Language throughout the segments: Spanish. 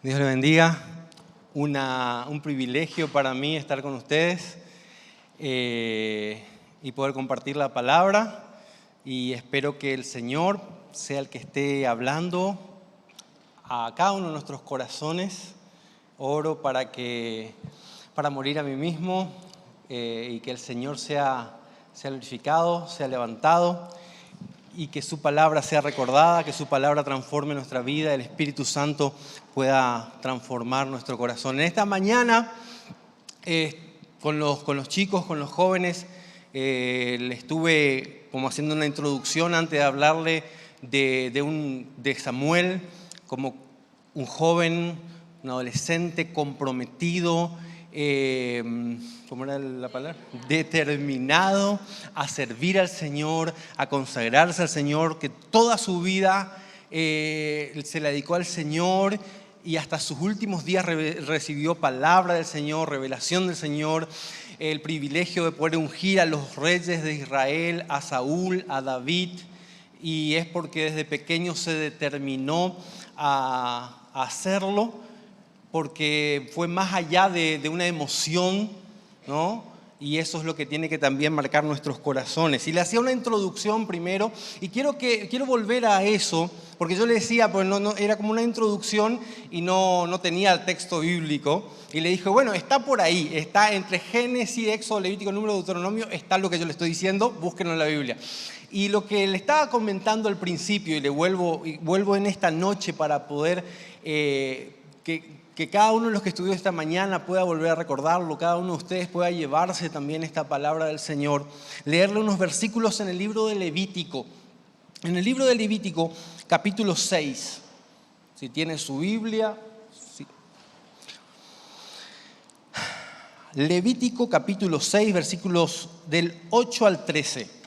Dios le bendiga. Un privilegio para mí estar con ustedes y poder compartir la palabra. Y espero que el Señor sea el que esté hablando a cada uno de nuestros corazones. Oro para morir a mí mismo y que el Señor sea glorificado, sea levantado. Y que su palabra sea recordada, que su palabra transforme nuestra vida, el Espíritu Santo pueda transformar nuestro corazón. En esta mañana, con los chicos, con los jóvenes, le estuve como haciendo una introducción antes de hablarle de Samuel como un joven, un adolescente comprometido, ¿cómo era la palabra? Determinado a servir al Señor, a consagrarse al Señor, que toda su vida se la dedicó al Señor y hasta sus últimos días recibió palabra del Señor, revelación del Señor, el privilegio de poder ungir a los reyes de Israel, a Saúl, a David, y es porque desde pequeño se determinó a hacerlo, porque fue más allá de una emoción, ¿no? Y eso es lo que tiene que también marcar nuestros corazones. Y le hacía una introducción primero, y quiero volver a eso, porque yo le decía, pues no era como una introducción y no tenía el texto bíblico. Y le dije, bueno, está por ahí, está entre Génesis, Éxodo, Levítico, Número, Deuteronomio, está lo que yo le estoy diciendo, búsquenlo en la Biblia. Y lo que le estaba comentando al principio, y vuelvo en esta noche para poder que cada uno de los que estudió esta mañana pueda volver a recordarlo, cada uno de ustedes pueda llevarse también esta palabra del Señor, leerle unos versículos en el libro de Levítico. En el libro de Levítico, capítulo 6, si tiene su Biblia. Sí. Levítico, capítulo 6, versículos del 8 al 13.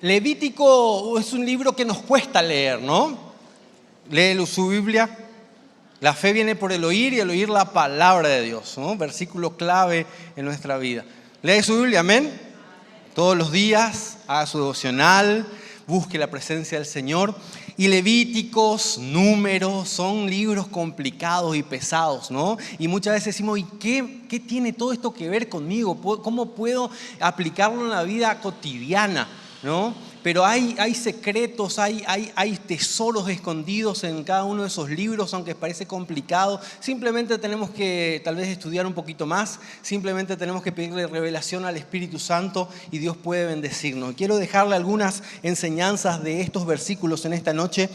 Levítico es un libro que nos cuesta leer, ¿no? Léelo su Biblia. La fe viene por el oír y el oír la palabra de Dios, ¿no? Versículo clave en nuestra vida. Lee su Biblia, amén. Todos los días, haga su devocional, busque la presencia del Señor. Y Levíticos, Números, son libros complicados y pesados, ¿no? Y muchas veces decimos, ¿y qué tiene todo esto que ver conmigo? ¿Cómo puedo aplicarlo en la vida cotidiana, ¿no? Pero hay secretos, hay tesoros escondidos en cada uno de esos libros, aunque parece complicado. Simplemente tenemos que tal vez estudiar un poquito más, simplemente tenemos que pedirle revelación al Espíritu Santo y Dios puede bendecirnos. Quiero dejarle algunas enseñanzas de estos versículos en esta noche.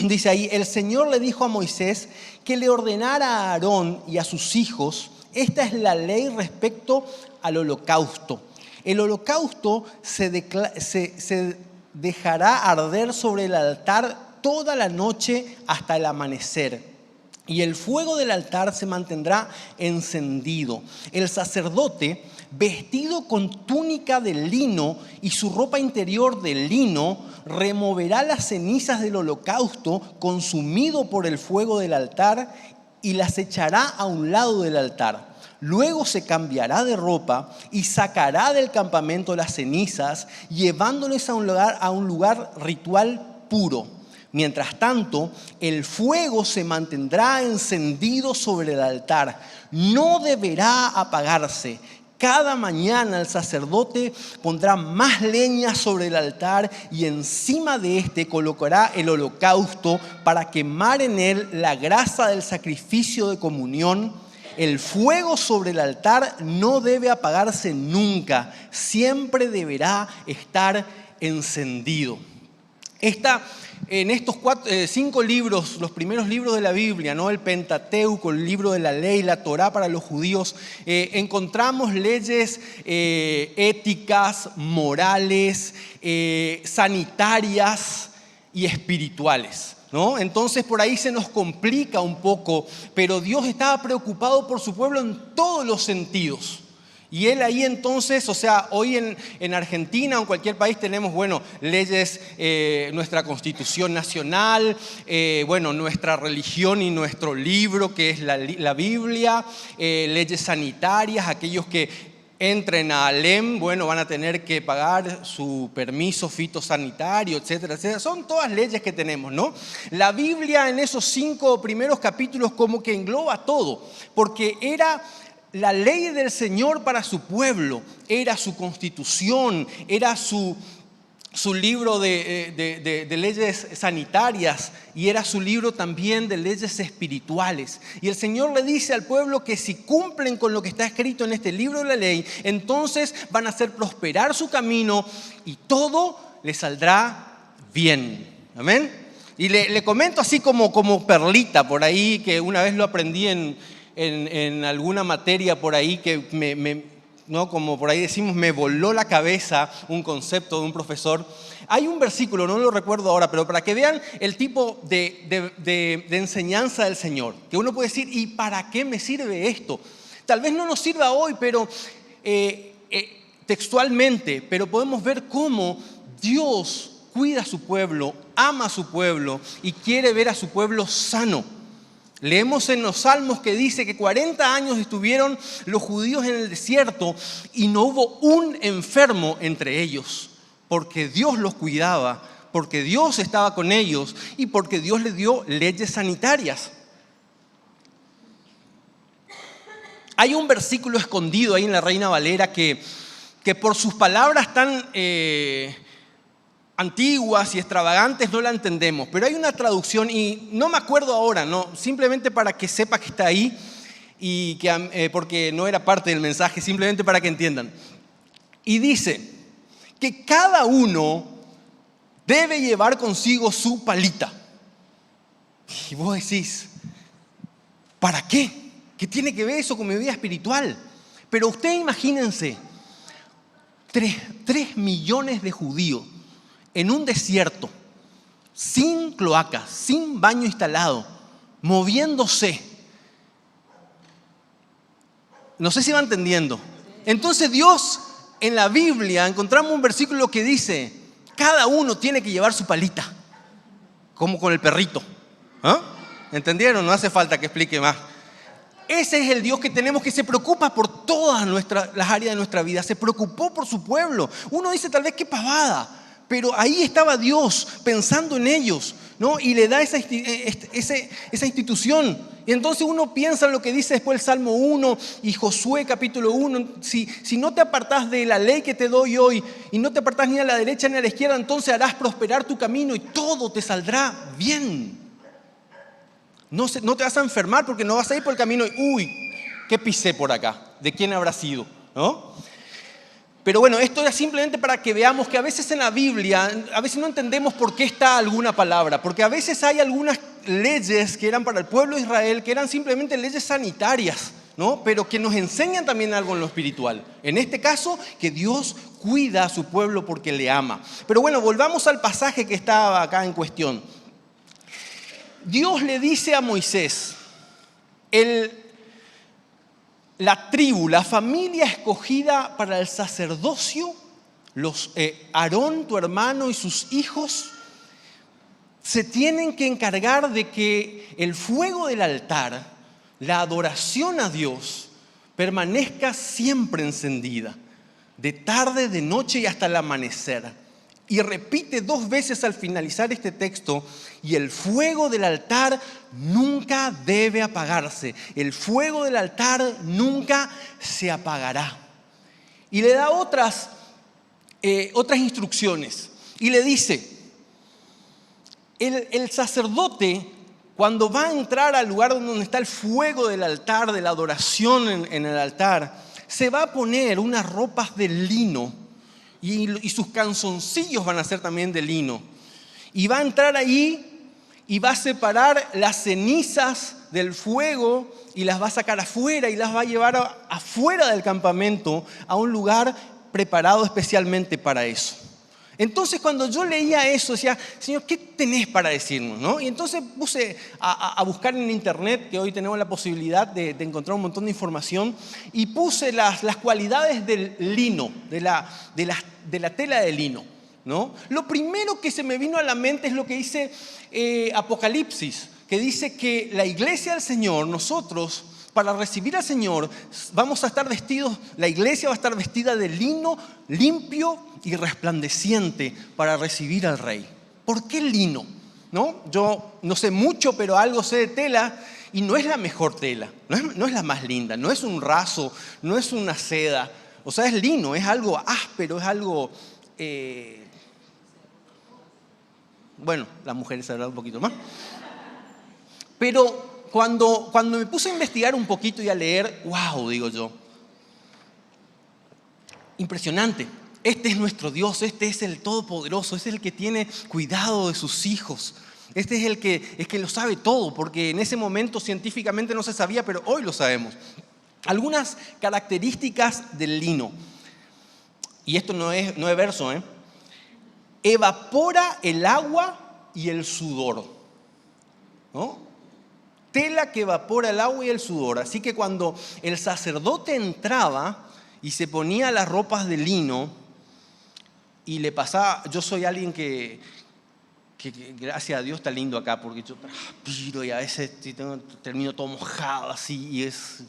Dice ahí, el Señor le dijo a Moisés que le ordenara a Aarón y a sus hijos, esta es la ley respecto al holocausto. El holocausto se dejará arder sobre el altar toda la noche hasta el amanecer. Y el fuego del altar se mantendrá encendido. El sacerdote, vestido con túnica de lino y su ropa interior de lino, removerá las cenizas del holocausto consumido por el fuego del altar y las echará a un lado del altar. Luego se cambiará de ropa y sacará del campamento las cenizas, llevándoles a un lugar ritual puro. Mientras tanto, el fuego se mantendrá encendido sobre el altar. No deberá apagarse. Cada mañana el sacerdote pondrá más leña sobre el altar y encima de este colocará el holocausto para quemar en él la grasa del sacrificio de comunión. El fuego sobre el altar no debe apagarse nunca, siempre deberá estar encendido. En estos 5 libros, los primeros libros de la Biblia, ¿no? El Pentateuco, el libro de la ley, la Torá para los judíos, encontramos leyes éticas, morales, sanitarias y espirituales, ¿no? Entonces por ahí se nos complica un poco, pero Dios estaba preocupado por su pueblo en todos los sentidos. Y él ahí entonces, o sea, hoy en Argentina o en cualquier país tenemos, bueno, leyes, nuestra Constitución Nacional, bueno, nuestra religión y nuestro libro que es la Biblia, leyes sanitarias, aquellos que entren a Alem, bueno, van a tener que pagar su permiso fitosanitario, etcétera, etcétera. Son todas leyes que tenemos, ¿no? La Biblia en esos 5 primeros capítulos como que engloba todo, porque era la ley del Señor para su pueblo, era su constitución, era su libro de leyes sanitarias y era su libro también de leyes espirituales. Y el Señor le dice al pueblo que si cumplen con lo que está escrito en este libro de la ley, entonces van a hacer prosperar su camino y todo le saldrá bien. Amén. Y le comento así como perlita por ahí, que una vez lo aprendí en alguna materia por ahí que ¿no? Como por ahí decimos, me voló la cabeza un concepto de un profesor. Hay un versículo, no lo recuerdo ahora, pero para que vean el tipo de enseñanza del Señor, que uno puede decir, ¿y para qué me sirve esto? Tal vez no nos sirva hoy, pero textualmente, pero podemos ver cómo Dios cuida a su pueblo, ama a su pueblo y quiere ver a su pueblo sano. Leemos en los Salmos que dice que 40 años estuvieron los judíos en el desierto y no hubo un enfermo entre ellos, porque Dios los cuidaba, porque Dios estaba con ellos y porque Dios les dio leyes sanitarias. Hay un versículo escondido ahí en la Reina Valera que por sus palabras tan antiguas y extravagantes no la entendemos, pero hay una traducción y no me acuerdo ahora, no, simplemente para que sepa que está ahí y que, porque no era parte del mensaje, simplemente para que entiendan. Y dice que cada uno debe llevar consigo su palita. Y vos decís, ¿para qué? ¿Qué tiene que ver eso con mi vida espiritual? Pero ustedes imagínense, 3 millones de judíos en un desierto, sin cloacas, sin baño instalado, moviéndose. No sé si va entendiendo. Entonces Dios, en la Biblia, encontramos un versículo que dice, cada uno tiene que llevar su palita, como con el perrito. ¿Ah? ¿Entendieron? No hace falta que explique más. Ese es el Dios que tenemos, que se preocupa por todas las áreas de nuestra vida. Se preocupó por su pueblo. Uno dice tal vez qué pavada, pero ahí estaba Dios pensando en ellos, ¿no? Y le da esa institución. Y entonces uno piensa en lo que dice después el Salmo 1 y Josué capítulo 1. Si no te apartás de la ley que te doy hoy y no te apartás ni a la derecha ni a la izquierda, entonces harás prosperar tu camino y todo te saldrá bien. No te vas a enfermar porque no vas a ir por el camino y, uy, ¿qué pisé por acá? ¿De quién habrá sido? ¿No? Pero bueno, esto era simplemente para que veamos que a veces en la Biblia, a veces no entendemos por qué está alguna palabra, porque a veces hay algunas leyes que eran para el pueblo de Israel, que eran simplemente leyes sanitarias, ¿no? Pero que nos enseñan también algo en lo espiritual. En este caso, que Dios cuida a su pueblo porque le ama. Pero bueno, volvamos al pasaje que estaba acá en cuestión. Dios le dice a Moisés, la tribu, la familia escogida para el sacerdocio, Aarón, tu hermano y sus hijos, se tienen que encargar de que el fuego del altar, la adoración a Dios, permanezca siempre encendida, de tarde, de noche y hasta el amanecer. Y repite 2 veces al finalizar este texto, y el fuego del altar nunca debe apagarse. El fuego del altar nunca se apagará. Y le da otras instrucciones. Y le dice, el sacerdote, cuando va a entrar al lugar donde está el fuego del altar, de la adoración en el altar, se va a poner unas ropas de lino. Y sus calzoncillos van a ser también de lino. Y va a entrar ahí y va a separar las cenizas del fuego y las va a sacar afuera y las va a llevar afuera del campamento a un lugar preparado especialmente para eso. Entonces cuando yo leía eso, decía, Señor, ¿qué tenés para decirnos? ¿No? Y entonces puse a buscar en internet, que hoy tenemos la posibilidad de encontrar un montón de información, y puse las cualidades del lino, de la tela de lino, ¿no? Lo primero que se me vino a la mente es lo que dice Apocalipsis, que dice que la iglesia del Señor, nosotros, para recibir al Señor, vamos a estar vestidos, la iglesia va a estar vestida de lino limpio y resplandeciente para recibir al Rey. ¿Por qué lino? ¿No? Yo no sé mucho, pero algo sé de tela y no es la mejor tela, no es la más linda, no es un raso, no es una seda. O sea, es lino, es algo áspero, es algo... bueno, las mujeres sabrán un poquito más. Pero cuando me puse a investigar un poquito y a leer, wow, digo yo, impresionante. Este es nuestro Dios, este es el Todopoderoso, este es el que tiene cuidado de sus hijos. Este es el que lo sabe todo, porque en ese momento científicamente no se sabía, pero hoy lo sabemos. Algunas características del lino, y esto no es verso, evapora el agua y el sudor, ¿no? Tela que evapora el agua y el sudor. Así que cuando el sacerdote entraba y se ponía las ropas de lino y le pasaba, yo soy alguien que gracias a Dios está lindo acá, porque yo transpiro y a veces termino todo mojado así y es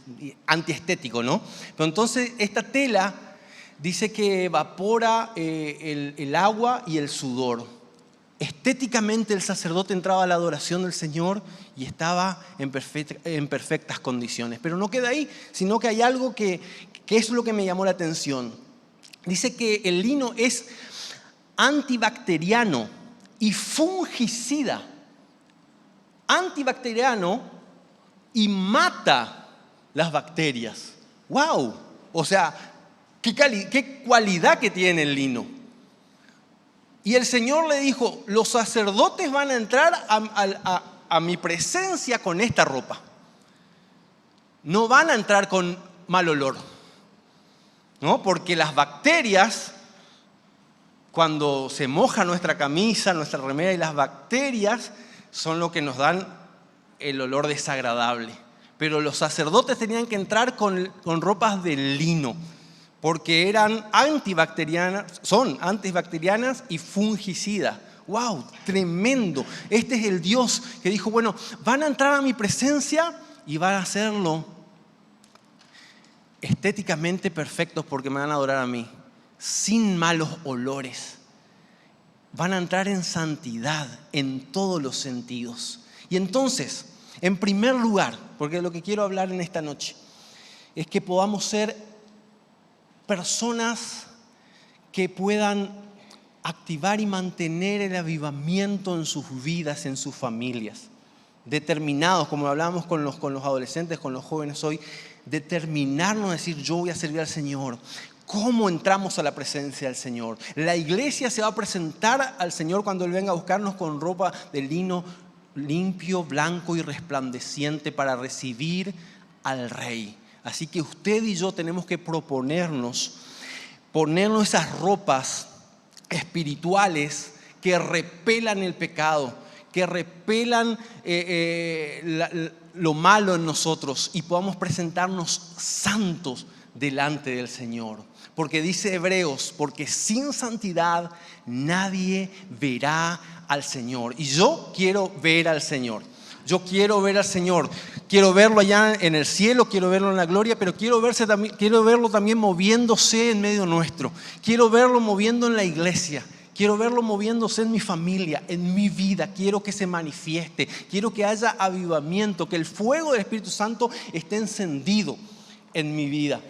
antiestético, ¿no? Pero entonces esta tela dice que evapora el agua y el sudor. Estéticamente el sacerdote entraba a la adoración del Señor y estaba en perfectas condiciones. Pero no queda ahí, sino que hay algo que es lo que me llamó la atención. Dice que el lino es antibacteriano y fungicida. Antibacteriano y mata las bacterias. ¡Wow! O sea, qué cualidad que tiene el lino. Y el Señor le dijo, los sacerdotes van a entrar a mi presencia con esta ropa. No van a entrar con mal olor, ¿no? Porque las bacterias, cuando se moja nuestra camisa, nuestra remera, y las bacterias son lo que nos dan el olor desagradable. Pero los sacerdotes tenían que entrar con ropas de lino, porque eran son antibacterianas y fungicidas. ¡Wow! Tremendo. Este es el Dios que dijo, bueno, van a entrar a mi presencia y van a hacerlo estéticamente perfectos porque me van a adorar a mí, sin malos olores. Van a entrar en santidad en todos los sentidos. Y entonces, en primer lugar, porque lo que quiero hablar en esta noche es que podamos ser personas que puedan activar y mantener el avivamiento en sus vidas, en sus familias. Determinados, como hablábamos con los adolescentes, con los jóvenes hoy, determinarnos a decir, yo voy a servir al Señor. ¿Cómo entramos a la presencia del Señor? La iglesia se va a presentar al Señor cuando Él venga a buscarnos con ropa de lino limpio, blanco y resplandeciente para recibir al Rey. Así que usted y yo tenemos que ponernos esas ropas espirituales que repelan el pecado, que repelan lo malo en nosotros y podamos presentarnos santos delante del Señor. Porque dice Hebreos, porque sin santidad nadie verá al Señor. Y yo quiero ver al Señor. Yo quiero ver al Señor, quiero verlo allá en el cielo, quiero verlo en la gloria, pero quiero verlo también moviéndose en medio nuestro. Quiero verlo moviendo en la iglesia, quiero verlo moviéndose en mi familia, en mi vida. Quiero que se manifieste, quiero que haya avivamiento, que el fuego del Espíritu Santo esté encendido en mi vida.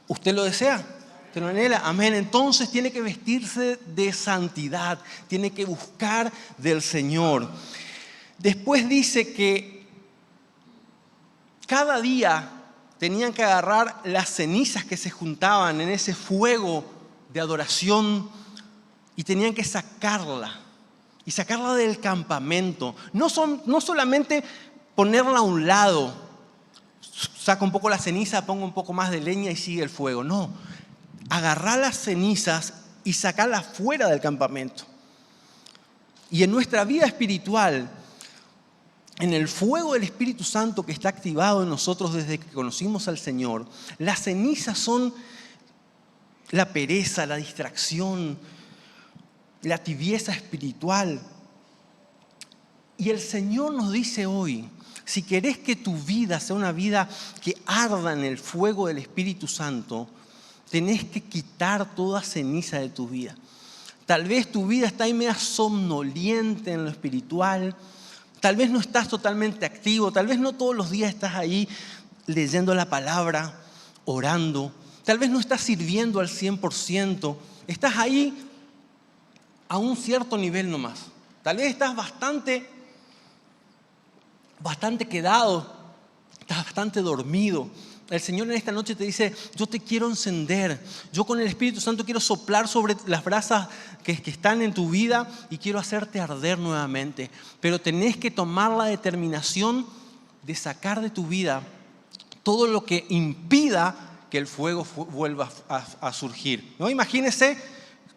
¿Usted lo desea? ¿Te lo anhela? Amén. Entonces tiene que vestirse de santidad, tiene que buscar del Señor. Después dice que cada día tenían que agarrar las cenizas que se juntaban en ese fuego de adoración y tenían que sacarla y sacarla del campamento. No solamente ponerla a un lado, saca un poco la ceniza, ponga un poco más de leña y sigue el fuego. No, agarrar las cenizas y sacarla fuera del campamento. Y en nuestra vida espiritual, en el fuego del Espíritu Santo que está activado en nosotros desde que conocimos al Señor, las cenizas son la pereza, la distracción, la tibieza espiritual. Y el Señor nos dice hoy, si querés que tu vida sea una vida que arda en el fuego del Espíritu Santo, tenés que quitar toda ceniza de tu vida. Tal vez tu vida está ahí media somnoliente en lo espiritual, tal vez no estás totalmente activo, tal vez no todos los días estás ahí leyendo la palabra, orando, tal vez no estás sirviendo al 100%, estás ahí a un cierto nivel nomás. Tal vez estás bastante quedado, estás bastante dormido. El Señor en esta noche te dice, yo te quiero encender, yo con el Espíritu Santo quiero soplar sobre las brasas que están en tu vida y quiero hacerte arder nuevamente. Pero tenés que tomar la determinación de sacar de tu vida todo lo que impida que el fuego vuelva a surgir, ¿no? Imagínese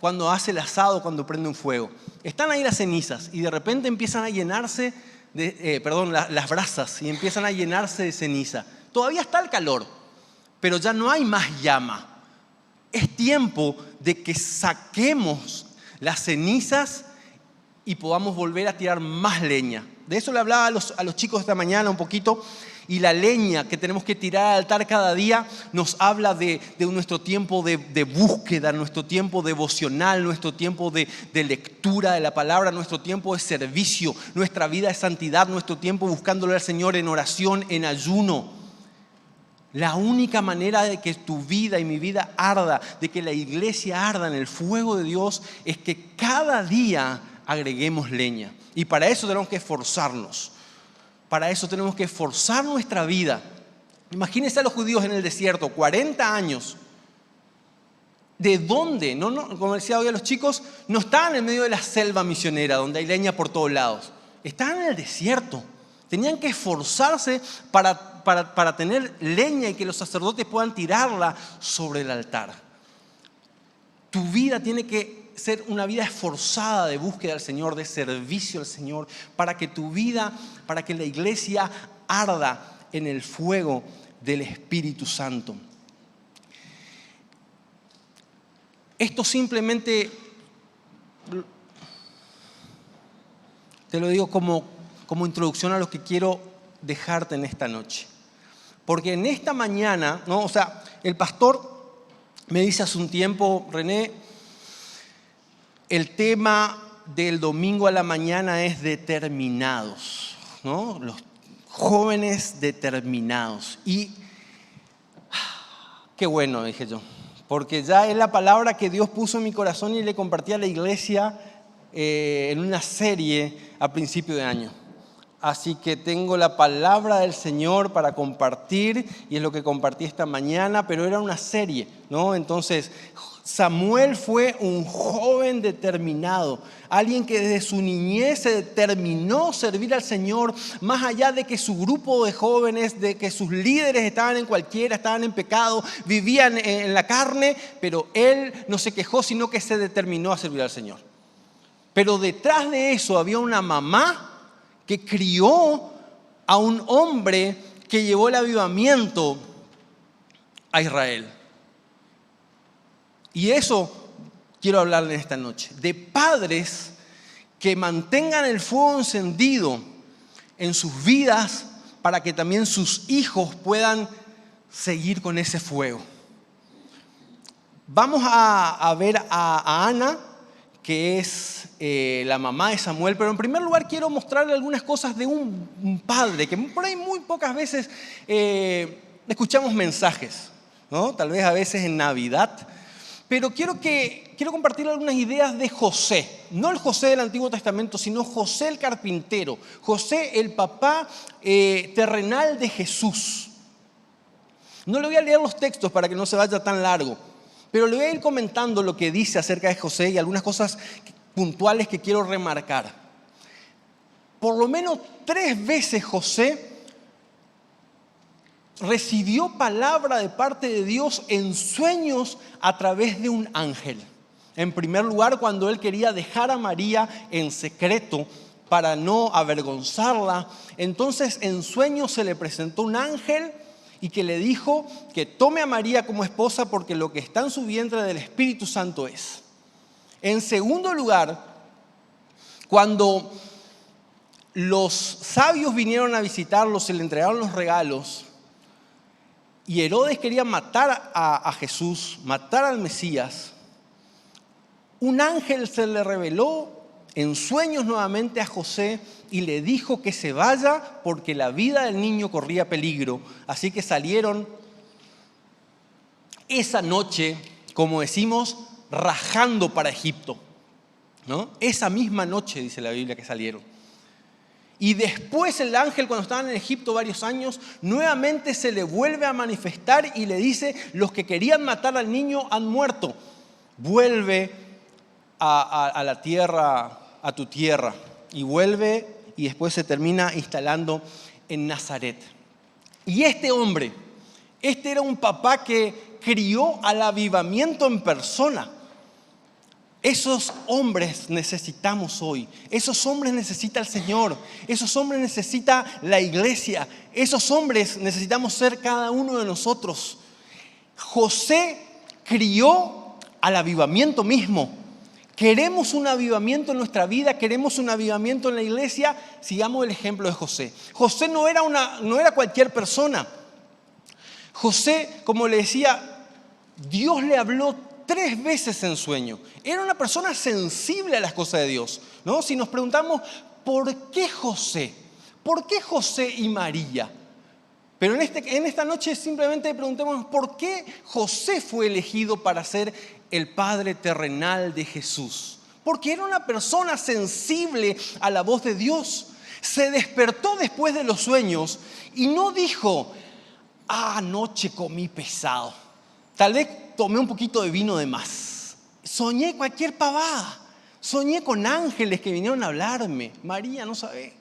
cuando hace el asado, cuando prende un fuego. Están ahí las cenizas y de repente empiezan a llenarse, las brasas, y empiezan a llenarse de ceniza. Todavía está el calor, pero ya no hay más llama. Es tiempo de que saquemos las cenizas y podamos volver a tirar más leña. De eso le hablaba a los chicos esta mañana un poquito. Y la leña que tenemos que tirar al altar cada día nos habla de nuestro tiempo de búsqueda, nuestro tiempo devocional, nuestro tiempo de lectura de la palabra, nuestro tiempo de servicio, nuestra vida de santidad, nuestro tiempo buscándole al Señor en oración, en ayuno. La única manera de que tu vida y mi vida arda, de que la iglesia arda en el fuego de Dios, es que cada día agreguemos leña. Y para eso tenemos que esforzarnos. Para eso tenemos que esforzar nuestra vida. Imagínense a los judíos en el desierto, 40 años. ¿De dónde? Como decía hoy a los chicos, no estaban en medio de la selva misionera, donde hay leña por todos lados. Estaban en el desierto. Tenían que esforzarse para tener leña y que los sacerdotes puedan tirarla sobre el altar. Tu vida tiene que ser una vida esforzada de búsqueda al Señor, de servicio al Señor, para que tu vida, para que la iglesia arda en el fuego del Espíritu Santo. Esto simplemente, te lo digo como introducción a lo que quiero dejarte en esta noche. Porque en esta mañana, el pastor me dice hace un tiempo, René, el tema del domingo a la mañana es determinados, ¿no? Los jóvenes determinados. Y qué bueno, dije yo, porque ya es la palabra que Dios puso en mi corazón y le compartí a la iglesia en una serie a principio de año. Así que tengo la palabra del Señor para compartir y es lo que compartí esta mañana, pero era una serie, ¿no? Entonces, Samuel fue un joven determinado, alguien que desde su niñez se determinó servir al Señor, más allá de que su grupo de jóvenes, de que sus líderes estaban estaban en pecado, vivían en la carne, pero él no se quejó, sino que se determinó a servir al Señor. Pero detrás de eso había una mamá que crió a un hombre que llevó el avivamiento a Israel. Y eso quiero hablarles esta noche, de padres que mantengan el fuego encendido en sus vidas para que también sus hijos puedan seguir con ese fuego. Vamos a ver a Ana, que es la mamá de Samuel, pero en primer lugar quiero mostrarle algunas cosas de un padre, que por ahí muy pocas veces escuchamos mensajes, ¿no? Tal vez a veces en Navidad. Pero quiero compartir algunas ideas de José. No el José del Antiguo Testamento, sino José el carpintero. José el papá terrenal de Jesús. No le voy a leer los textos para que no se vaya tan largo. Pero le voy a ir comentando lo que dice acerca de José y algunas cosas puntuales que quiero remarcar. Por lo menos 3 veces José recibió palabra de parte de Dios en sueños a través de un ángel. En primer lugar, cuando él quería dejar a María en secreto para no avergonzarla, entonces en sueños se le presentó un ángel y que le dijo que tome a María como esposa porque lo que está en su vientre del Espíritu Santo es. En segundo lugar, cuando los sabios vinieron a visitarlo, se le entregaron los regalos y Herodes quería matar a Jesús, matar al Mesías, un ángel se le reveló en sueños nuevamente a José y le dijo que se vaya porque la vida del niño corría peligro. Así que salieron esa noche, como decimos, rajando para Egipto, ¿no? Esa misma noche, dice la Biblia, que salieron. Y después el ángel, cuando estaban en Egipto varios años, nuevamente se le vuelve a manifestar y le dice: los que querían matar al niño han muerto. Vuelve a la tierra, a tu tierra. Y vuelve y después se termina instalando en Nazaret. Y este hombre, este era un papá que crió al avivamiento en persona. Esos hombres necesitamos hoy. Esos hombres necesita el Señor. Esos hombres necesita la iglesia. Esos hombres necesitamos ser cada uno de nosotros. José crió al avivamiento mismo. Queremos un avivamiento en nuestra vida, queremos un avivamiento en la iglesia. Sigamos el ejemplo de José. José no era cualquier persona. José, como le decía, Dios le habló 3 veces en sueño. Era una persona sensible a las cosas de Dios, ¿no? Si nos preguntamos, ¿por qué José? ¿Por qué José y María? Pero en esta noche simplemente preguntemos, ¿por qué José fue elegido para ser el padre terrenal de Jesús? Porque era una persona sensible a la voz de Dios. Se despertó después de los sueños y no dijo: anoche comí pesado, tal vez tomé un poquito de vino de más, soñé cualquier pavada, soñé con ángeles que vinieron a hablarme. María no sabe.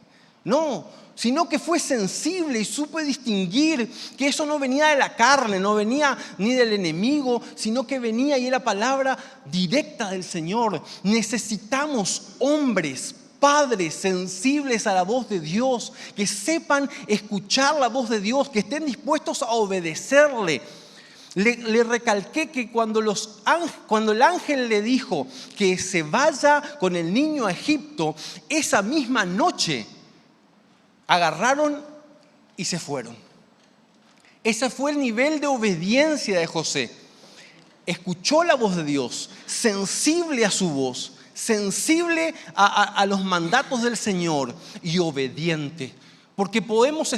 No, sino que fue sensible y supo distinguir que eso no venía de la carne, no venía ni del enemigo, sino que venía y era palabra directa del Señor. Necesitamos hombres, padres sensibles a la voz de Dios, que sepan escuchar la voz de Dios, que estén dispuestos a obedecerle. Le recalqué que cuando el ángel le dijo que se vaya con el niño a Egipto, esa misma noche agarraron y se fueron. Ese fue el nivel de obediencia de José. Escuchó la voz de Dios, sensible a su voz, sensible a los mandatos del Señor y obediente. Porque podemos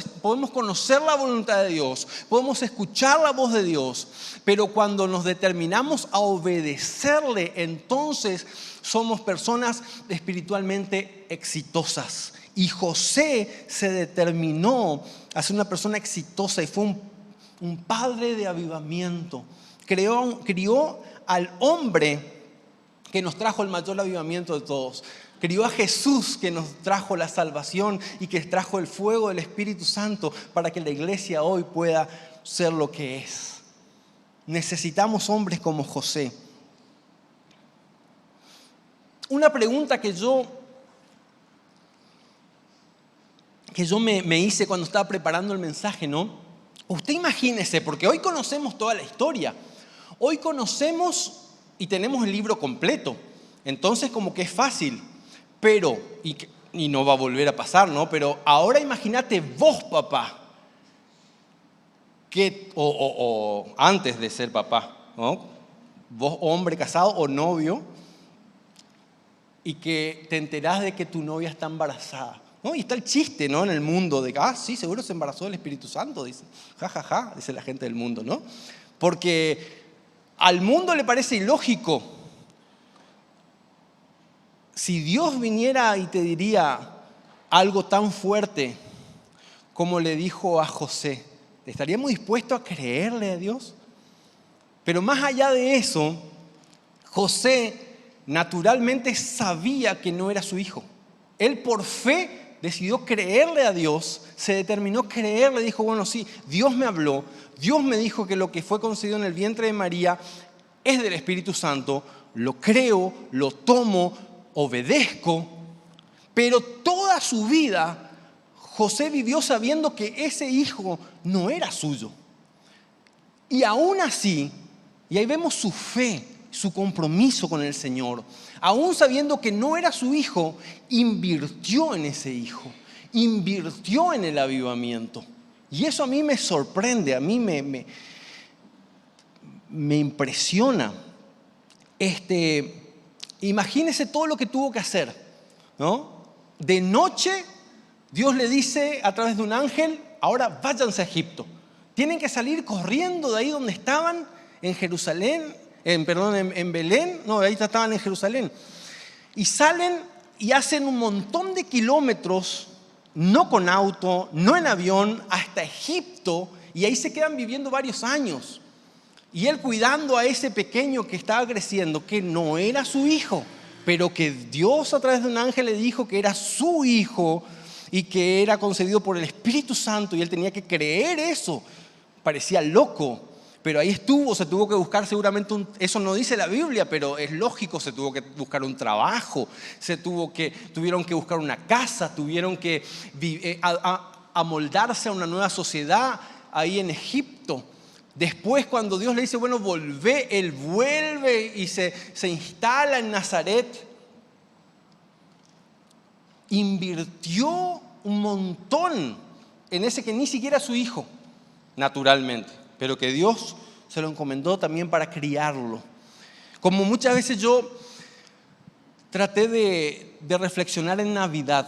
conocer la voluntad de Dios, podemos escuchar la voz de Dios, pero cuando nos determinamos a obedecerle, entonces somos personas espiritualmente exitosas. Y José se determinó a ser una persona exitosa y fue un padre de avivamiento. Crió al hombre que nos trajo el mayor avivamiento de todos. Crió a Jesús, que nos trajo la salvación y que trajo el fuego del Espíritu Santo para que la iglesia hoy pueda ser lo que es. Necesitamos hombres como José. Una pregunta que yo me hice cuando estaba preparando el mensaje, ¿no? Usted imagínese, porque hoy conocemos toda la historia. Hoy conocemos y tenemos el libro completo. Entonces como que es fácil. Pero, y no va a volver a pasar, ¿no? Pero ahora imagínate vos, papá, o antes de ser papá, ¿no? Vos, hombre casado o novio, y que te enterás de que tu novia está embarazada, ¿no? Y está el chiste, ¿no? En el mundo de que, sí, seguro se embarazó del Espíritu Santo, dice. Ja, dice la gente del mundo, ¿no? Porque al mundo le parece ilógico. Si Dios viniera y te diría algo tan fuerte como le dijo a José, ¿estaríamos dispuestos a creerle a Dios? Pero más allá de eso, José naturalmente sabía que no era su hijo. Él por fe decidió creerle a Dios, se determinó creerle, dijo, bueno, sí, Dios me habló, Dios me dijo que lo que fue concebido en el vientre de María es del Espíritu Santo, lo creo, lo tomo, obedezco. Pero toda su vida José vivió sabiendo que ese hijo no era suyo. Y aún así, y ahí vemos su fe, su compromiso con el Señor, aún sabiendo que no era su hijo, invirtió en ese hijo, invirtió en el avivamiento. Y eso a mí me sorprende, a mí me impresiona. Imagínese todo lo que tuvo que hacer, ¿no? De noche, Dios le dice a través de un ángel, ahora váyanse a Egipto. Tienen que salir corriendo de ahí donde estaban, en Jerusalén, en Belén, no, ahí estaban en Jerusalén. Y salen y hacen un montón de kilómetros, no con auto, no en avión, hasta Egipto, y ahí se quedan viviendo varios años. Y él cuidando a ese pequeño que estaba creciendo, que no era su hijo, pero que Dios a través de un ángel le dijo que era su hijo y que era concedido por el Espíritu Santo, y él tenía que creer eso. Parecía loco, pero ahí estuvo, se tuvo que buscar seguramente eso no dice la Biblia, pero es lógico, se tuvo que buscar un trabajo, tuvieron que buscar una casa, tuvieron que amoldarse a una nueva sociedad ahí en Egipto. Después, cuando Dios le dice, bueno, volvé, él vuelve y se instala en Nazaret. Invirtió un montón en ese que ni siquiera es su hijo, naturalmente, pero que Dios se lo encomendó también para criarlo. Como muchas veces yo traté de reflexionar en Navidad,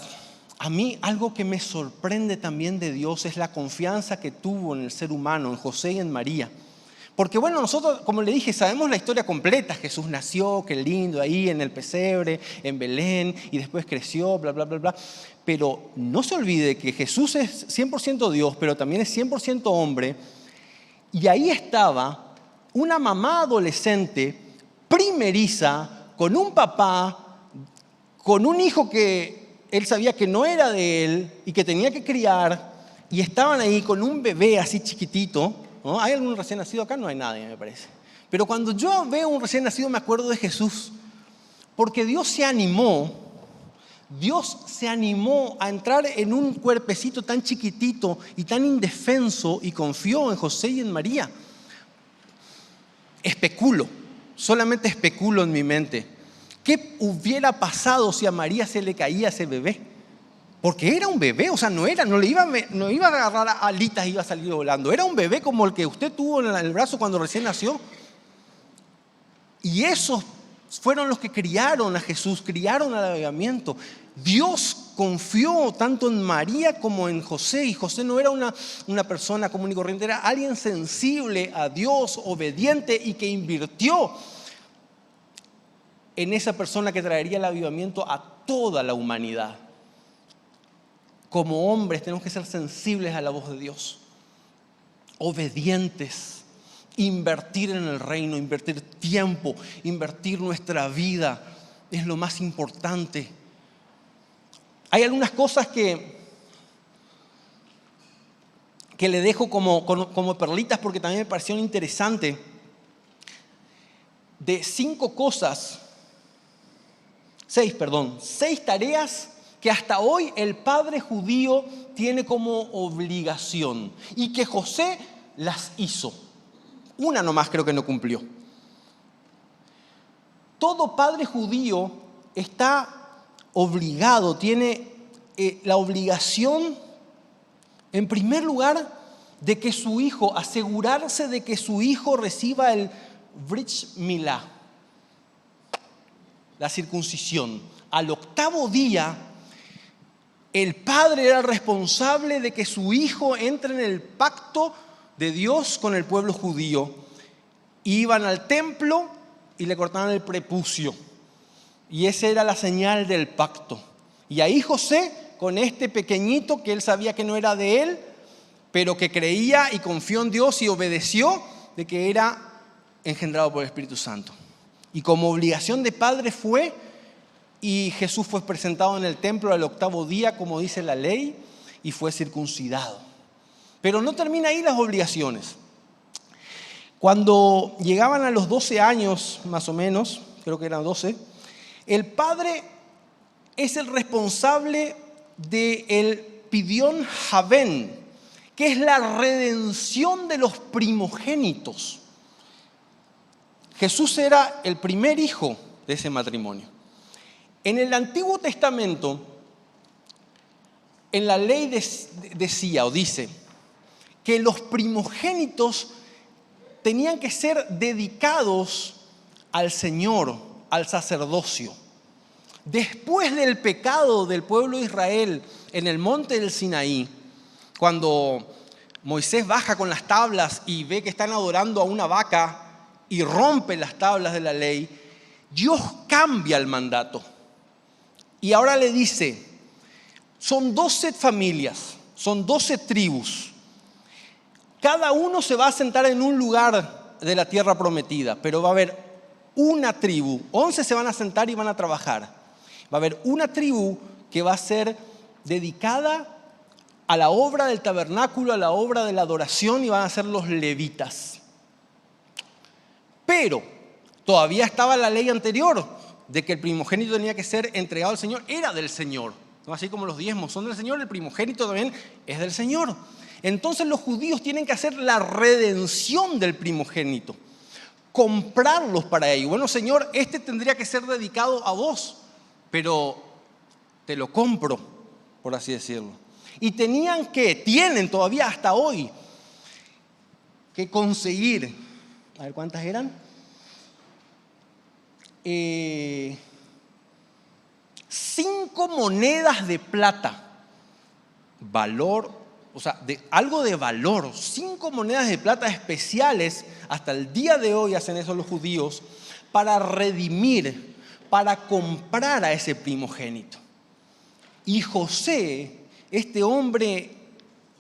a mí algo que me sorprende también de Dios es la confianza que tuvo en el ser humano, en José y en María. Porque bueno, nosotros, como le dije, sabemos la historia completa. Jesús nació, qué lindo, ahí en el pesebre, en Belén, y después creció, bla, bla, bla, bla. Pero no se olvide que Jesús es 100% Dios, pero también es 100% hombre. Y ahí estaba una mamá adolescente, primeriza, con un papá, con un hijo que él sabía que no era de él y que tenía que criar, y estaban ahí con un bebé así chiquitito, ¿no? ¿Hay algún recién nacido acá? No hay nadie, me parece. Pero cuando yo veo un recién nacido me acuerdo de Jesús, porque Dios se animó a entrar en un cuerpecito tan chiquitito y tan indefenso y confió en José y en María. Solamente especulo en mi mente. ¿Qué hubiera pasado si a María se le caía ese bebé? Porque era un bebé, o sea, no iba a agarrar alitas y iba a salir volando. Era un bebé como el que usted tuvo en el brazo cuando recién nació. Y esos fueron los que criaron a Jesús, criaron al avivamiento. Dios confió tanto en María como en José, y José no era una persona común y corriente, era alguien sensible a Dios, obediente, y que invirtió en esa persona que traería el avivamiento a toda la humanidad. Como hombres tenemos que ser sensibles a la voz de Dios, obedientes, invertir en el reino, invertir tiempo, invertir nuestra vida, es lo más importante. Hay algunas cosas que le dejo como perlitas porque también me parecieron interesantes. De 6 tareas que hasta hoy el padre judío tiene como obligación y que José las hizo. Una nomás creo que no cumplió. Todo padre judío está obligado, tiene la obligación, en primer lugar, de que su hijo, asegurarse de que su hijo reciba el Brit Milá, la circuncisión. Al 8º día, el padre era responsable de que su hijo entre en el pacto de Dios con el pueblo judío. Iban al templo y le cortaban el prepucio. Y esa era la señal del pacto. Y ahí José, con este pequeñito que él sabía que no era de él, pero que creía y confió en Dios y obedeció, de que era engendrado por el Espíritu Santo. Y como obligación de padre fue, y Jesús fue presentado en el templo al 8º día, como dice la ley, y fue circuncidado. Pero no termina ahí las obligaciones. Cuando llegaban a los 12 años, más o menos, creo que eran 12, el padre es el responsable del Pidyon Haben, que es la redención de los primogénitos. Jesús era el primer hijo de ese matrimonio. En el Antiguo Testamento, en la ley decía o dice que los primogénitos tenían que ser dedicados al Señor, al sacerdocio. Después del pecado del pueblo de Israel en el monte del Sinaí, cuando Moisés baja con las tablas y ve que están adorando a una vaca y rompe las tablas de la ley, Dios cambia el mandato. Y ahora le dice, son 12 familias, son 12 tribus. Cada uno se va a sentar en un lugar de la tierra prometida, pero va a haber una tribu. 11 se van a sentar y van a trabajar. Va a haber una tribu que va a ser dedicada a la obra del tabernáculo, a la obra de la adoración, y van a ser los levitas. Pero todavía estaba la ley anterior de que el primogénito tenía que ser entregado al Señor, era del Señor. ¿No? Así como los diezmos son del Señor, el primogénito también es del Señor. Entonces los judíos tienen que hacer la redención del primogénito, comprarlos para ello. Bueno, Señor, este tendría que ser dedicado a vos, pero te lo compro, por así decirlo. Y tienen todavía hasta hoy, que conseguir, a ver cuántas eran, 5 monedas de plata, valor, o sea, algo de valor, 5 monedas de plata especiales, hasta el día de hoy hacen eso los judíos, para redimir, para comprar a ese primogénito. Y José, este hombre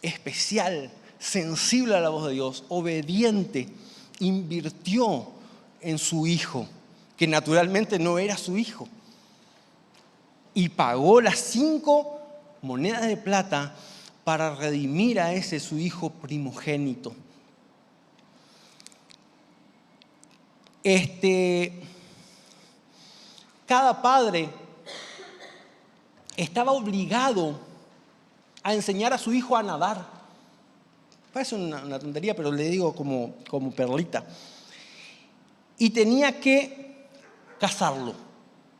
especial, sensible a la voz de Dios, obediente, invirtió en su hijo, que naturalmente no era su hijo, y pagó las 5 monedas de plata para redimir a ese su hijo primogénito. Cada padre estaba obligado a enseñar a su hijo a nadar. Parece una tontería, pero le digo como perlita. Y tenía que casarlo.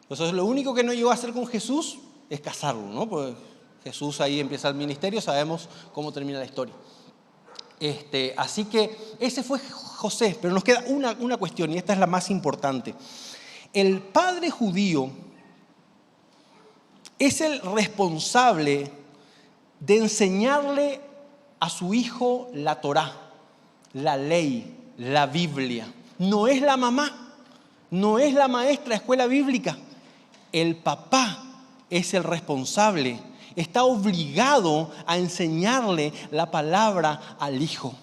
Entonces, lo único que no llegó a hacer con Jesús es casarlo, ¿no? Pues Jesús ahí empieza el ministerio, sabemos cómo termina la historia. Así que ese fue José, pero nos queda una cuestión, y esta es la más importante. El padre judío es el responsable de enseñarle a su hijo la Torá, la ley, la Biblia. No es la mamá, no es la maestra de escuela bíblica. El papá es el responsable, está obligado a enseñarle la palabra al hijo.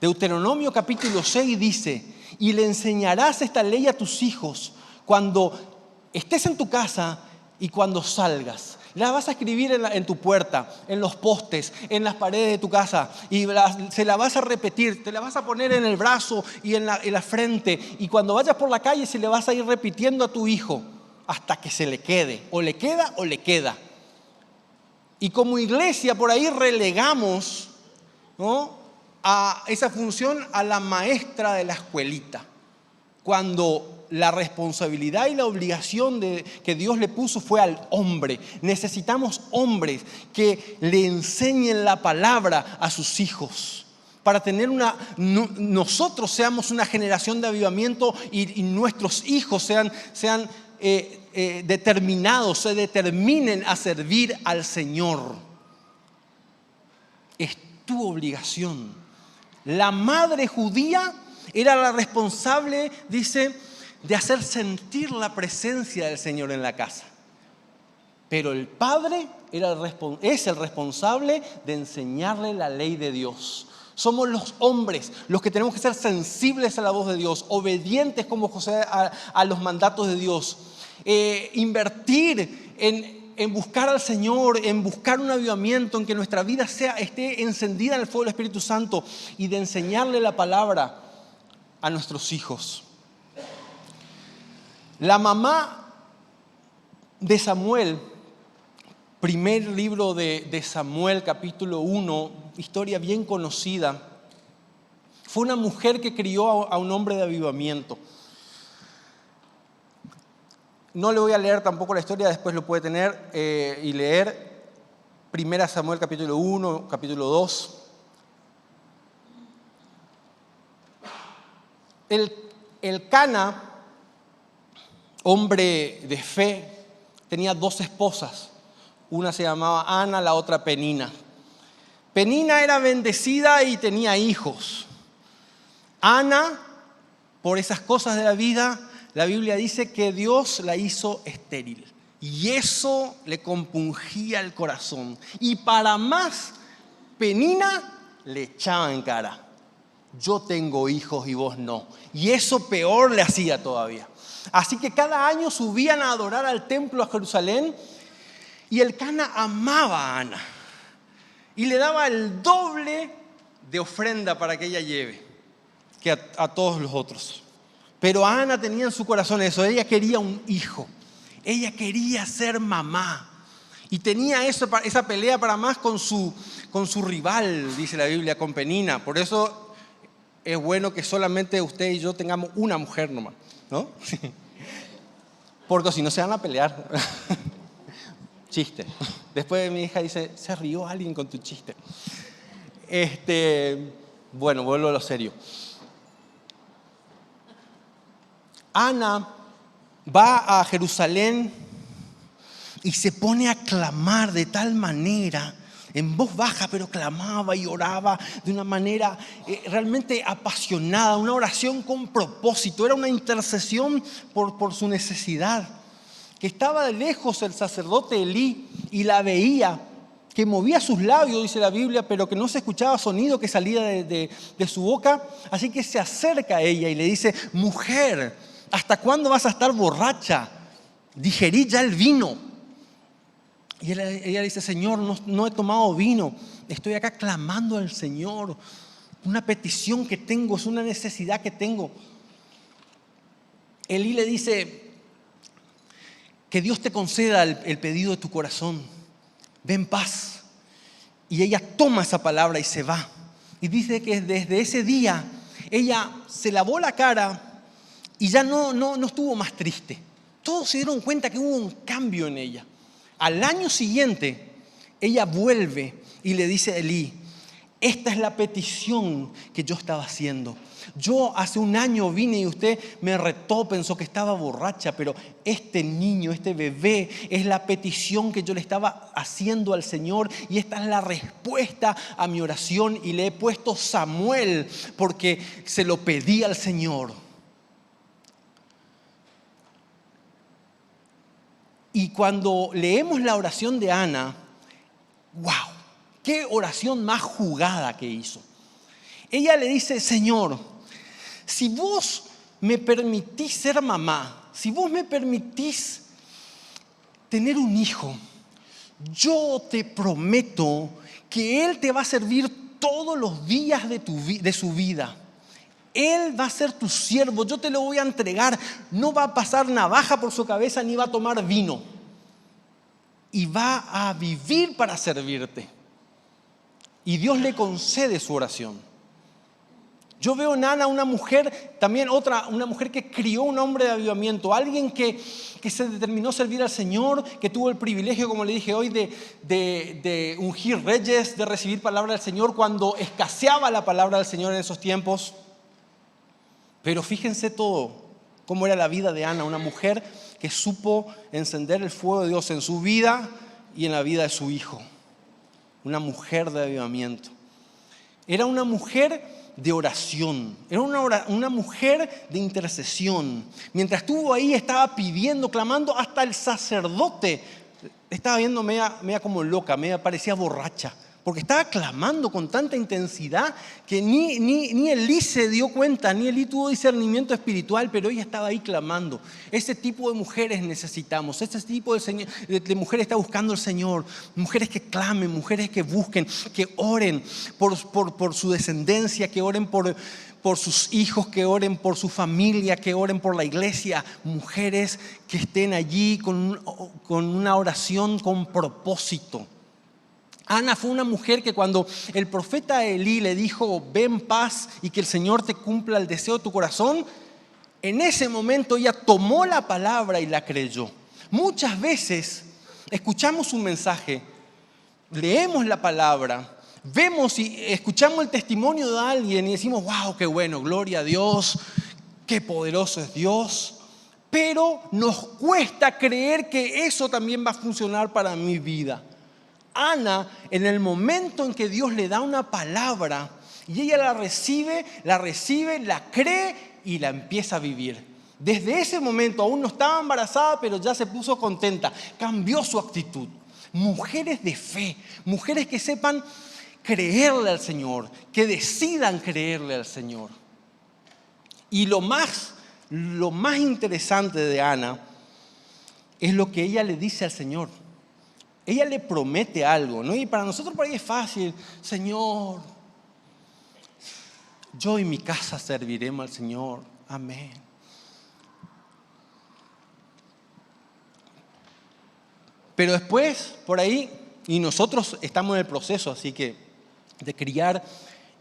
Deuteronomio capítulo 6 dice, y le enseñarás esta ley a tus hijos cuando estés en tu casa y cuando salgas. La vas a escribir en tu puerta, en los postes, en las paredes de tu casa, y se la vas a repetir, te la vas a poner en el brazo y en la frente, y cuando vayas por la calle se le vas a ir repitiendo a tu hijo hasta que se le quede, o le queda o le queda. Y como iglesia por ahí relegamos, ¿no?, a esa función a la maestra de la escuelita, cuando la responsabilidad y la obligación que Dios le puso fue al hombre. Necesitamos hombres que le enseñen la palabra a sus hijos para tener nosotros seamos una generación de avivamiento y nuestros hijos sean determinados, se determinen a servir al Señor. Es tu obligación. La madre judía era la responsable, dice, de hacer sentir la presencia del Señor en la casa. Pero el padre es el responsable de enseñarle la ley de Dios. Somos los hombres los que tenemos que ser sensibles a la voz de Dios, obedientes como José a los mandatos de Dios. Invertir en buscar al Señor, en buscar un avivamiento, en que nuestra vida esté encendida en el fuego del Espíritu Santo, y de enseñarle la palabra a nuestros hijos. La mamá de Samuel, primer libro de Samuel, capítulo 1, historia bien conocida, fue una mujer que crió a un hombre de avivamiento. No le voy a leer tampoco la historia, después lo puede tener y leer. Primera Samuel capítulo 1, capítulo 2. El Cana, hombre de fe, tenía 2 esposas. Una se llamaba Ana, la otra Penina. Penina era bendecida y tenía hijos. Ana, por esas cosas de la vida, la Biblia dice que Dios la hizo estéril. Y eso le compungía el corazón. Y para más, Penina le echaba en cara: yo tengo hijos y vos no. Y eso peor le hacía todavía. Así que cada año subían a adorar al templo a Jerusalén. Y el Cana amaba a Ana. Y le daba el doble de ofrenda para que ella lleve que a todos los otros. Pero Ana tenía en su corazón eso. Ella quería un hijo. Ella quería ser mamá. Y tenía esa pelea para más con su rival, dice la Biblia, con Penina. Por eso es bueno que solamente usted y yo tengamos una mujer nomás, ¿no? Porque si no se van a pelear. Chiste. Después mi hija dice: se rió alguien con tu chiste. Bueno, vuelvo a lo serio. Ana va a Jerusalén y se pone a clamar de tal manera, en voz baja, pero clamaba y oraba de una manera realmente apasionada, una oración con propósito, era una intercesión por su necesidad. Que estaba de lejos el sacerdote Elí y la veía, que movía sus labios, dice la Biblia, pero que no se escuchaba sonido que salía de su boca. Así que se acerca a ella y le dice: mujer, ¿hasta cuándo vas a estar borracha? Digerí ya el vino. Y ella dice: Señor, no he tomado vino, estoy acá clamando al Señor. Una petición que tengo, es una necesidad que tengo. Elí le dice: que Dios te conceda el pedido de tu corazón. Ve en paz. Y ella toma esa palabra y se va. Y dice que desde ese día ella se lavó la cara y ya no estuvo más triste. Todos se dieron cuenta que hubo un cambio en ella. Al año siguiente, ella vuelve y le dice a Elí: esta es la petición que yo estaba haciendo. Yo hace un año vine y usted me retó, pensó que estaba borracha, pero este niño, este bebé, es la petición que yo le estaba haciendo al Señor y esta es la respuesta a mi oración y le he puesto Samuel porque se lo pedí al Señor. Y cuando leemos la oración de Ana, ¡wow! ¡Qué oración más jugada que hizo! Ella le dice: Señor, si vos me permitís ser mamá, si vos me permitís tener un hijo, yo te prometo que Él te va a servir todos los días de su vida. Él va a ser tu siervo, yo te lo voy a entregar. No va a pasar navaja por su cabeza ni va a tomar vino. Y va a vivir para servirte. Y Dios le concede su oración. Yo veo en Ana una mujer, también una mujer que crió un hombre de avivamiento, alguien que se determinó a servir al Señor, que tuvo el privilegio, como le dije hoy, de ungir reyes, de recibir palabra del Señor cuando escaseaba la palabra del Señor en esos tiempos. Pero fíjense todo, cómo era la vida de Ana, una mujer que supo encender el fuego de Dios en su vida y en la vida de su hijo. Una mujer de avivamiento. Era una mujer de oración, era una mujer de intercesión. Mientras estuvo ahí estaba pidiendo, clamando, hasta el sacerdote estaba viendo media como loca, media parecía borracha, porque estaba clamando con tanta intensidad que ni Elí se dio cuenta, ni Elí tuvo discernimiento espiritual, pero ella estaba ahí clamando. Ese tipo de mujeres necesitamos, ese tipo de mujeres está buscando el Señor, mujeres que clamen, mujeres que busquen, que oren por su descendencia, que oren por sus hijos, que oren por su familia, que oren por la iglesia, mujeres que estén allí con una oración con propósito. Ana fue una mujer que cuando el profeta Elí le dijo, ve en paz y que el Señor te cumpla el deseo de tu corazón, en ese momento ella tomó la palabra y la creyó. Muchas veces escuchamos un mensaje, leemos la palabra, vemos y escuchamos el testimonio de alguien y decimos, wow, qué bueno, gloria a Dios, qué poderoso es Dios. Pero nos cuesta creer que eso también va a funcionar para mi vida. Ana, en el momento en que Dios le da una palabra y ella la recibe, la cree y la empieza a vivir. Desde ese momento aún no estaba embarazada, pero ya se puso contenta, cambió su actitud. Mujeres de fe, mujeres que sepan creerle al Señor, que decidan creerle al Señor. Y lo más interesante de Ana es lo que ella le dice al Señor. Ella le promete algo, ¿no? Y para nosotros por ahí es fácil. Señor, yo y mi casa serviremos al Señor. Amén. Pero después, por ahí, y nosotros estamos en el proceso, así que, de criar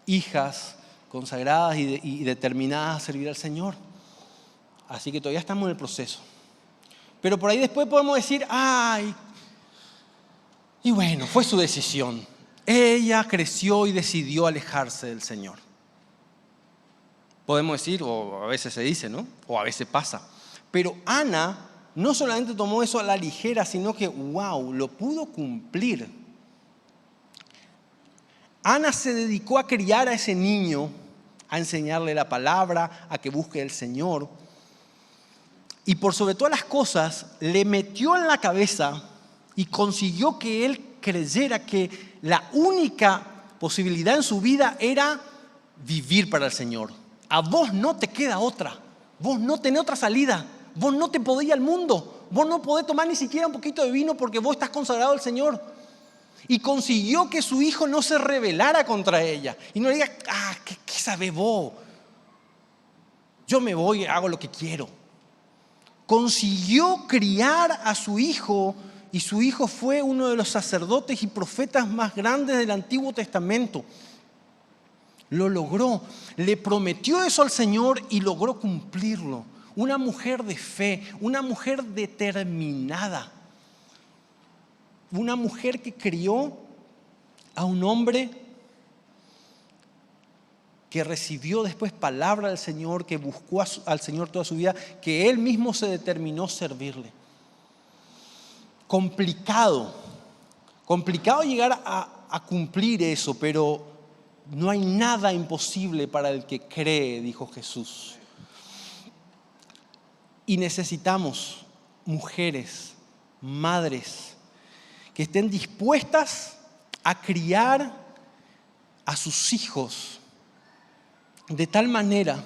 hijas consagradas y determinadas a servir al Señor. Así que todavía estamos en el proceso. Pero por ahí después podemos decir, ay, y bueno, fue su decisión. Ella creció y decidió alejarse del Señor. Podemos decir, o a veces se dice, ¿no? O a veces pasa. Pero Ana no solamente tomó eso a la ligera, sino que, wow, lo pudo cumplir. Ana se dedicó a criar a ese niño, a enseñarle la palabra, a que busque al Señor. Y por sobre todas las cosas, le metió en la cabeza y consiguió que él creyera que la única posibilidad en su vida era vivir para el Señor. A vos no te queda otra. Vos no tenés otra salida. Vos no te podés ir al mundo. Vos no podés tomar ni siquiera un poquito de vino porque vos estás consagrado al Señor. Y consiguió que su hijo no se rebelara contra ella. Y no le diga, ¿qué sabés vos? Yo me voy y hago lo que quiero. Consiguió criar a su hijo y su hijo fue uno de los sacerdotes y profetas más grandes del Antiguo Testamento. Lo logró, le prometió eso al Señor y logró cumplirlo. Una mujer de fe, una mujer determinada. Una mujer que crió a un hombre que recibió después palabra del Señor, que buscó al Señor toda su vida, que él mismo se determinó servirle. Complicado llegar a cumplir eso, pero no hay nada imposible para el que cree, dijo Jesús. Y necesitamos mujeres, madres, que estén dispuestas a criar a sus hijos de tal manera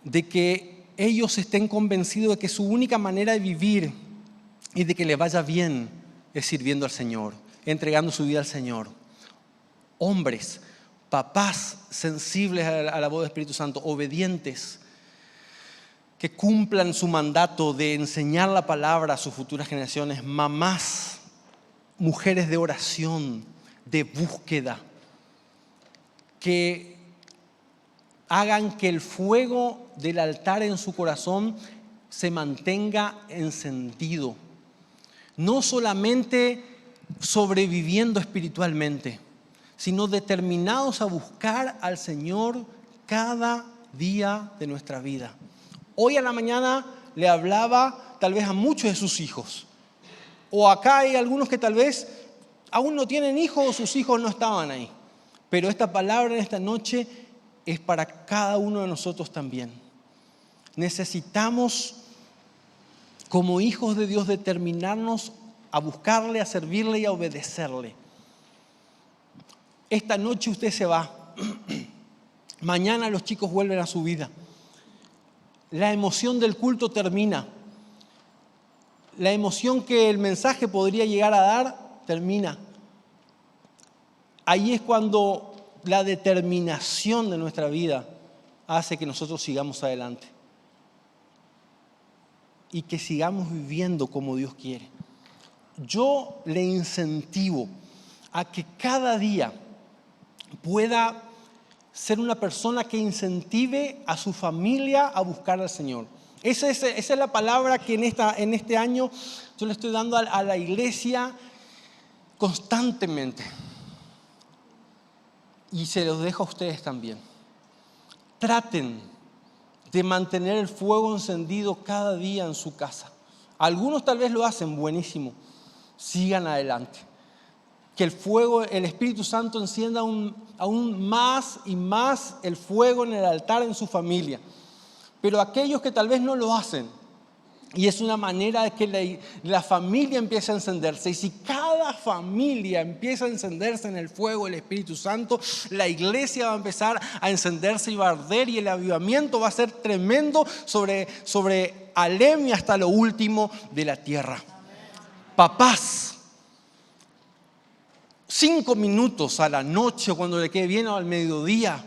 de que ellos estén convencidos de que su única manera de vivir y de que les vaya bien es sirviendo al Señor, entregando su vida al Señor. Hombres, papás sensibles a la voz del Espíritu Santo, obedientes, que cumplan su mandato de enseñar la palabra a sus futuras generaciones. Mamás, mujeres de oración, de búsqueda, que hagan que el fuego del altar en su corazón se mantenga encendido. No solamente sobreviviendo espiritualmente, sino determinados a buscar al Señor cada día de nuestra vida. Hoy a la mañana le hablaba tal vez a muchos de sus hijos. O acá hay algunos que tal vez aún no tienen hijos o sus hijos no estaban ahí. Pero esta palabra en esta noche es para cada uno de nosotros también. Necesitamos, como hijos de Dios, determinarnos a buscarle, a servirle y a obedecerle. esta noche usted se va. Mañana los chicos vuelven a su vida. La emoción del culto termina. La emoción que el mensaje podría llegar a dar termina. Ahí es cuando la determinación de nuestra vida hace que nosotros sigamos adelante y que sigamos viviendo como Dios quiere. Yo le incentivo a que cada día pueda ser una persona que incentive a su familia a buscar al Señor. Esa es la palabra que en este año yo le estoy dando a la iglesia constantemente. Y se los dejo a ustedes también. Traten de mantener el fuego encendido cada día en su casa. Algunos tal vez lo hacen, buenísimo. Sigan adelante. Que el fuego, el Espíritu Santo encienda aún más y más el fuego en el altar en su familia. Pero aquellos que tal vez no lo hacen, y es una manera de que la familia empiece a encenderse. Y si cada familia empieza a encenderse en el fuego del Espíritu Santo, la iglesia va a empezar a encenderse y va a arder, y el avivamiento va a ser tremendo sobre Alem y hasta lo último de la tierra. Papás, 5 minutos a la noche, cuando le quede bien, o al mediodía,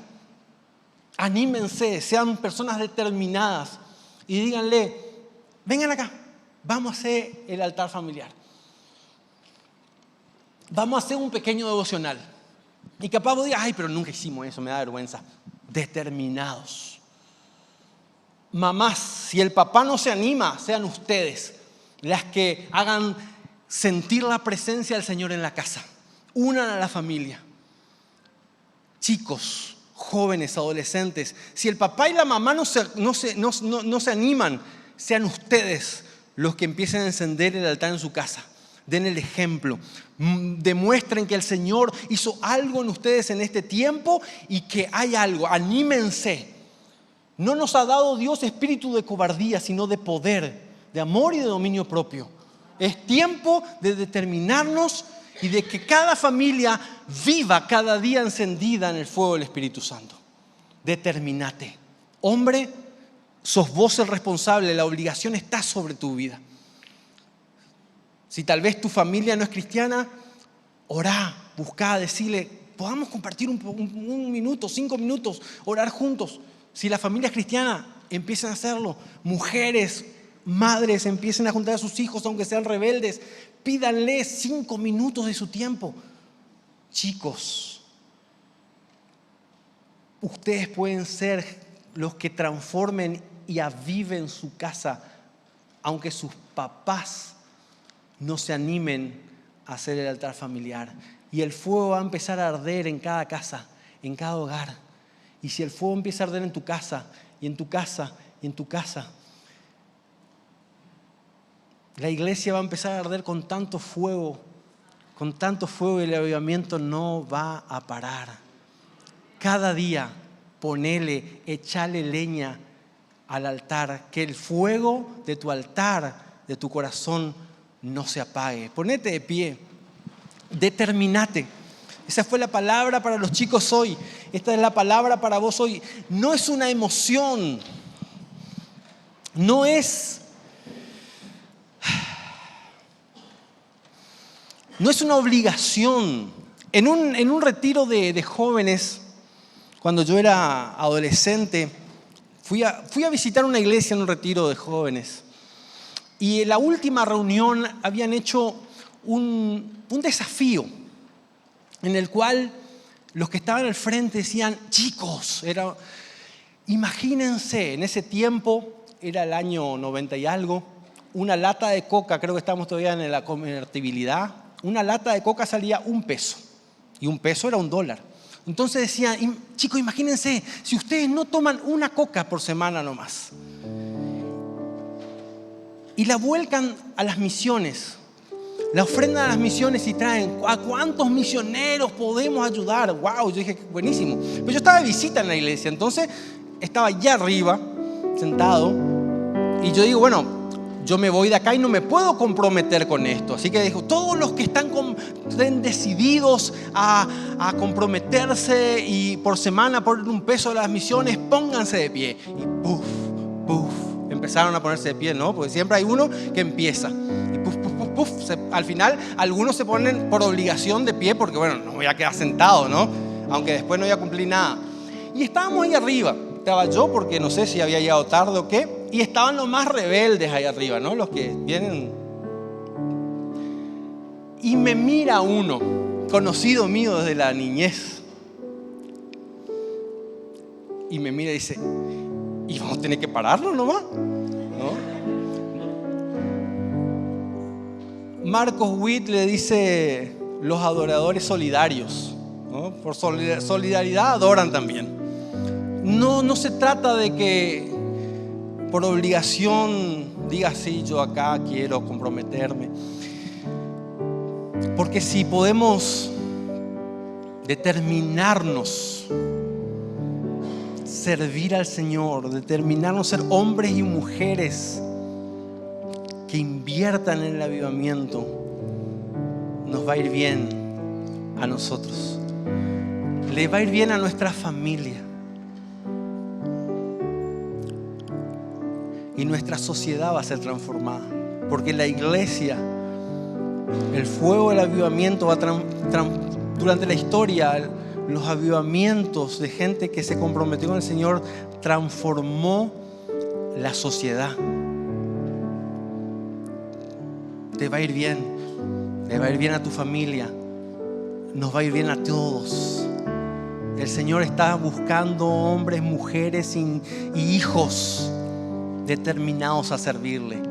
anímense, sean personas determinadas y díganle: vengan acá, vamos a hacer el altar familiar. Vamos a hacer un pequeño devocional. Y capaz vos digas: ay, pero nunca hicimos eso, me da vergüenza. Determinados. Mamás, si el papá no se anima, sean ustedes las que hagan sentir la presencia del Señor en la casa. Unan a la familia. Chicos, jóvenes, adolescentes, si el papá y la mamá no se animan, sean ustedes los que empiecen a encender el altar en su casa. Den el ejemplo. Demuestren que el Señor hizo algo en ustedes en este tiempo y que hay algo. Anímense. No nos ha dado Dios espíritu de cobardía, sino de poder, de amor y de dominio propio. Es tiempo de determinarnos y de que cada familia viva cada día encendida en el fuego del Espíritu Santo. Determinate. Hombre, sos vos el responsable, la obligación está sobre tu vida. Si tal vez tu familia no es cristiana, orá, buscá, decirle: podamos compartir un minuto, 5 minutos, orar juntos. Si la familia es cristiana, empiecen a hacerlo. Mujeres, madres, empiecen a juntar a sus hijos, aunque sean rebeldes. Pídanle 5 minutos de su tiempo. Chicos, ustedes pueden ser los que transformen y aviven su casa, aunque sus papás no se animen a hacer el altar familiar. Y el fuego va a empezar a arder en cada casa, en cada hogar. Y si el fuego empieza a arder en tu casa, y en tu casa, y en tu casa, la iglesia va a empezar a arder con tanto fuego, y el avivamiento no va a parar. Cada día echale leña al altar, que el fuego de tu altar, de tu corazón, no se apague. Ponete de pie, determinate. Esa fue la palabra para los chicos hoy. Esta es la palabra para vos hoy. No es una emoción, no es una obligación. En un retiro de jóvenes, cuando yo era adolescente, fui a visitar una iglesia en un retiro de jóvenes. Y en la última reunión habían hecho un desafío en el cual los que estaban al frente decían: chicos, imagínense, en ese tiempo, era el año 90 y algo, una lata de coca, creo que estamos todavía en la convertibilidad, una lata de coca salía $1 y $1 era $1. Entonces decían: chicos, imagínense, si ustedes no toman una coca por semana nomás y la vuelcan a las misiones, la ofrendan a las misiones y traen, ¿a cuántos misioneros podemos ayudar? Wow, yo dije: buenísimo. Pero yo estaba de visita en la iglesia, entonces estaba allá arriba, sentado, y yo digo: bueno, yo me voy de acá y no me puedo comprometer con esto. Así que dijo, todos los que están decididos a comprometerse y por semana poner un peso de las misiones, pónganse de pie. Y puf, puf, empezaron a ponerse de pie, ¿no? Porque siempre hay uno que empieza. Y puf, puf, puf, puf. Al final, algunos se ponen por obligación de pie porque, bueno, no voy a quedar sentado, ¿no? Aunque después no voy a cumplir nada. Y estábamos ahí arriba. Estaba yo porque no sé si había llegado tarde o qué. Y estaban los más rebeldes ahí arriba, ¿no? Los que vienen. Y me mira uno, conocido mío desde la niñez. Y me mira y dice, ¿y vamos a tener que pararlo nomás? ¿No? Marcos Witt le dice los adoradores solidarios, ¿no? Por solidaridad adoran también. No se trata de que por obligación diga sí, yo acá quiero comprometerme. Porque si podemos determinarnos servir al Señor, determinarnos ser hombres y mujeres que inviertan en el avivamiento, nos va a ir bien a nosotros, le va a ir bien a nuestra familia. Y nuestra sociedad va a ser transformada. Porque la iglesia, el fuego del avivamiento va durante la historia, los avivamientos de gente que se comprometió con el Señor transformó la sociedad. Te va a ir bien. Le va a ir bien a tu familia. Nos va a ir bien a todos. El Señor está buscando hombres, mujeres y hijos determinados a servirle.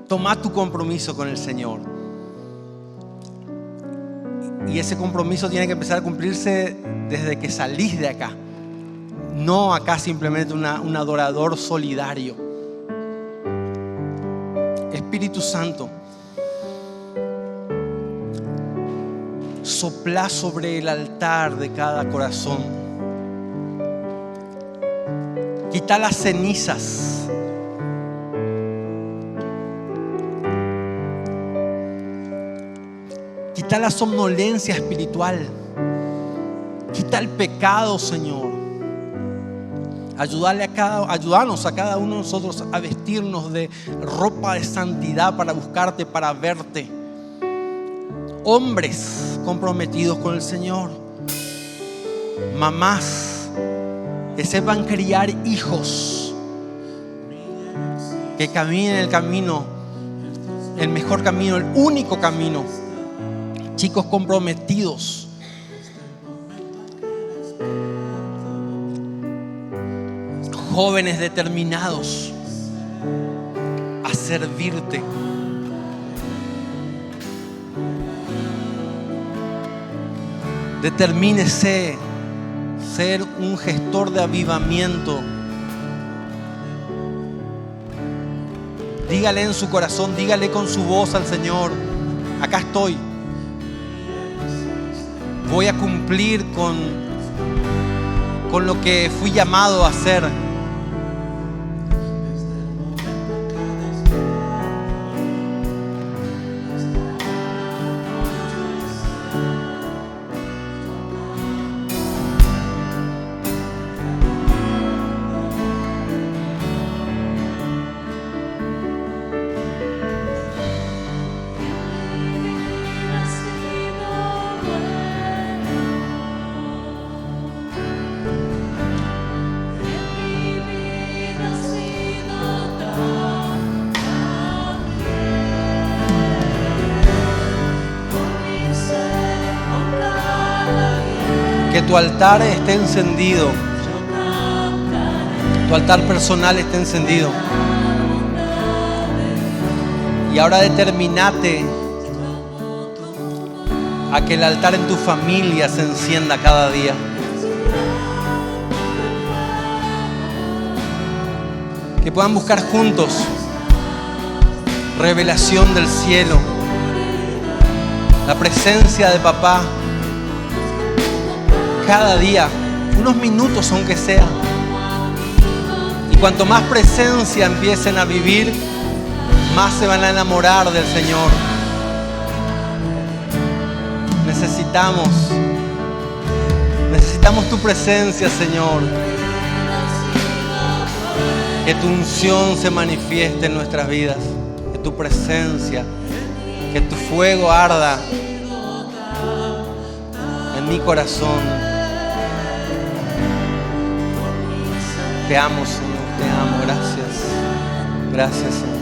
Toma tu compromiso con el Señor. Y ese compromiso tiene que empezar a cumplirse desde que salís de acá. No acá simplemente un adorador solidario. Espíritu Santo, sopla sobre el altar de cada corazón. Quita las cenizas. Quita la somnolencia espiritual. Quita el pecado, Señor. Ayúdanos a cada uno de nosotros a vestirnos de ropa de santidad para buscarte, para verte. Hombres comprometidos con el Señor. Mamás que sepan criar hijos, que caminen el camino, el mejor camino, el único camino. Chicos comprometidos. Jóvenes determinados a servirte. Determínese ser un gestor de avivamiento. Dígale en su corazón, dígale con su voz al Señor: acá estoy. Voy a cumplir con lo que fui llamado a hacer. Que tu altar esté encendido. Tu altar personal esté encendido. Y ahora determinate a que el altar en tu familia se encienda cada día. Que puedan buscar juntos revelación del cielo, la presencia de papá. Cada día, unos minutos aunque sea. Y cuanto más presencia empiecen a vivir, más se van a enamorar del Señor. Necesitamos tu presencia, Señor. Que tu unción se manifieste en nuestras vidas. Que tu presencia, que tu fuego arda en mi corazón. Te amo, Señor, te amo. Gracias. Gracias, Señor.